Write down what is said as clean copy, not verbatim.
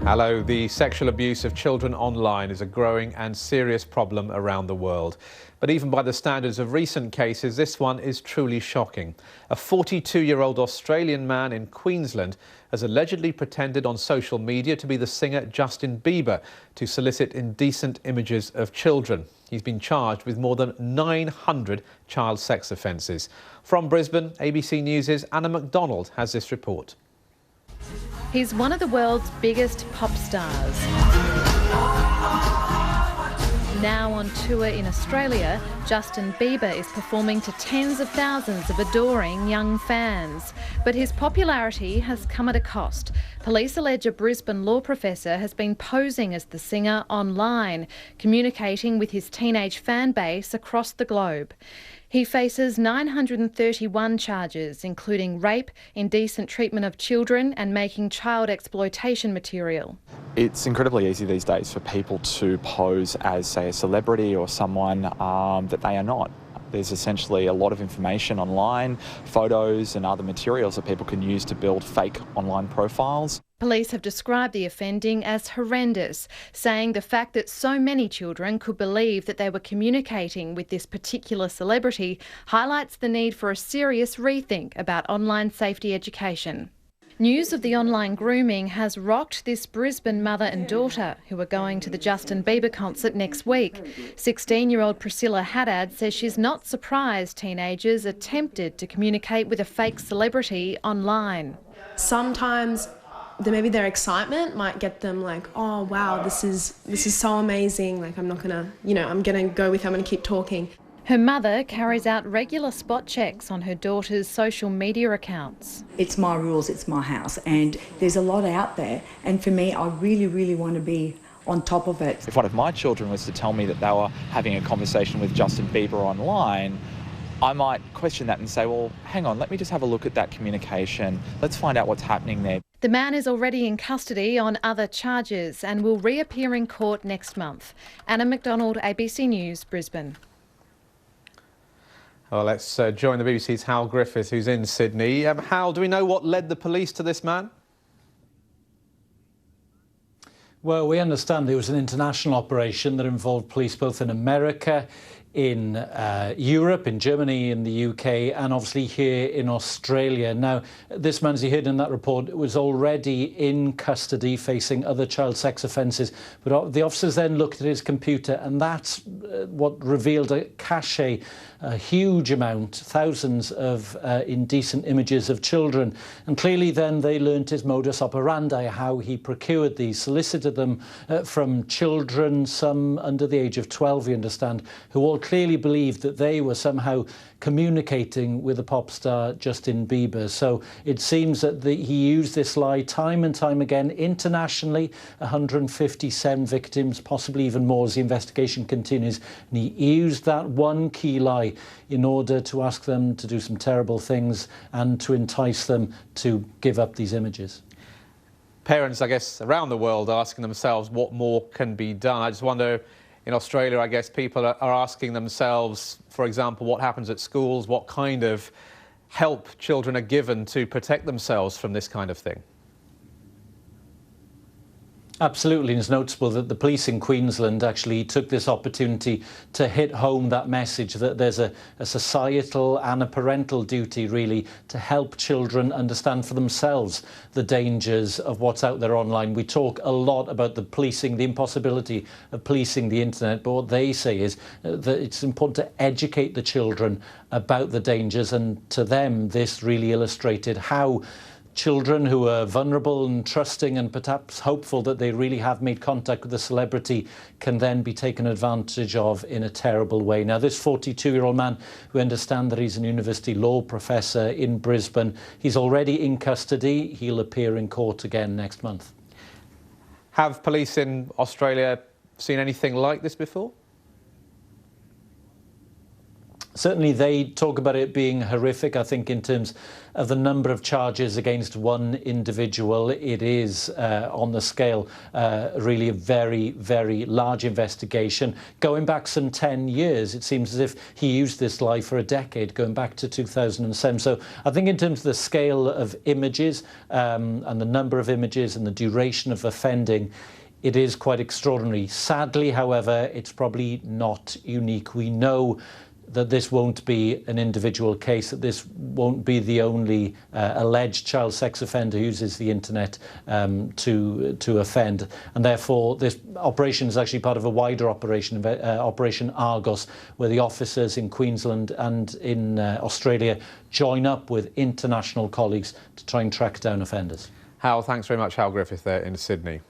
Hello. The sexual abuse of children online is a growing and serious problem around the world. But even by the standards of recent cases, this one is truly shocking. A 42-year-old Australian man in Queensland has allegedly pretended on social media to be the singer Justin Bieber to solicit indecent images of children. He's been charged with more than 900 child sex offences. From Brisbane, ABC News' Anna McDonald has this report. He's one of the world's biggest pop stars. Now on tour in Australia, Justin Bieber is performing to tens of thousands of adoring young fans. But his popularity has come at a cost. Police allege a Brisbane law professor has been posing as the singer online, communicating with his teenage fan base across the globe. He faces 931 charges, including rape, indecent treatment of children and making child exploitation material. It's incredibly easy these days for people to pose as, say, a celebrity or someone that they are not. There's essentially a lot of information online, photos and other materials that people can use to build fake online profiles. Police have described the offending as horrendous, saying the fact that so many children could believe that they were communicating with this particular celebrity highlights the need for a serious rethink about online safety education. News of the online grooming has rocked this Brisbane mother and daughter who are going to the Justin Bieber concert next week. 16-year-old Priscilla Haddad says she's not surprised teenagers are tempted to communicate with a fake celebrity online. Sometimes maybe their excitement might get them like, oh wow, this is so amazing, like I'm not gonna, I'm gonna go with it, I'm gonna keep talking. Her mother carries out regular spot checks on her daughter's social media accounts. It's my rules, it's my house, and there's a lot out there, and for me, I really, really want to be on top of it. If one of my children was to tell me that they were having a conversation with Justin Bieber online, I might question that and say, well, hang on, let me just have a look at that communication. Let's find out what's happening there. The man is already in custody on other charges and will reappear in court next month. Anna McDonald, ABC News, Brisbane. Well, let's join the BBC's Hal Griffith, who's in Sydney. Hal, do we know what led the police to this man? Well, we understand there was an international operation that involved police both in America, in Europe, in Germany, in the UK, and obviously here in Australia. Now, this man, as you heard in that report, was already in custody facing other child sex offences. But the officers then looked at his computer, and that's what revealed a cache, a huge amount, thousands of indecent images of children. And clearly then they learnt his modus operandi, how he procured these, solicited them from children, some under the age of 12, we understand, who all clearly believed that they were somehow communicating with the pop star Justin Bieber. So it seems that he used this lie time and time again internationally. 157 victims, possibly even more as the investigation continues. And he used that one key lie in order to ask them to do some terrible things and to entice them to give up these images. Parents, I guess, around the world are asking themselves what more can be done. I just wonder, in Australia, I guess people are asking themselves, for example, what happens at schools, what kind of help children are given to protect themselves from this kind of thing. Absolutely, and it's noticeable that the police in Queensland actually took this opportunity to hit home that message that there's a societal and a parental duty really to help children understand for themselves the dangers of what's out there online. We talk a lot about the policing, the impossibility of policing the internet, but what they say is that it's important to educate the children about the dangers, and to them this really illustrated how children who are vulnerable and trusting and perhaps hopeful that they really have made contact with a celebrity can then be taken advantage of in a terrible way. Now, this 42-year-old man, we understand that he's a university law professor in Brisbane, he's already in custody. He'll appear in court again next month. Have police in Australia seen anything like this before? Certainly they talk about it being horrific. I think in terms of the number of charges against one individual, it is on the scale really a very, very large investigation. Going back some 10 years, it seems as if he used this lie for a decade, going back to 2007. So I think in terms of the scale of images and the number of images and the duration of offending, it is quite extraordinary. Sadly, however, it's probably not unique. We know that this won't be an individual case, that this won't be the only alleged child sex offender who uses the internet to offend. And therefore, this operation is actually part of a wider operation, Operation Argos, where the officers in Queensland and in Australia join up with international colleagues to try and track down offenders. Hal, thanks very much. Hal Griffith there in Sydney.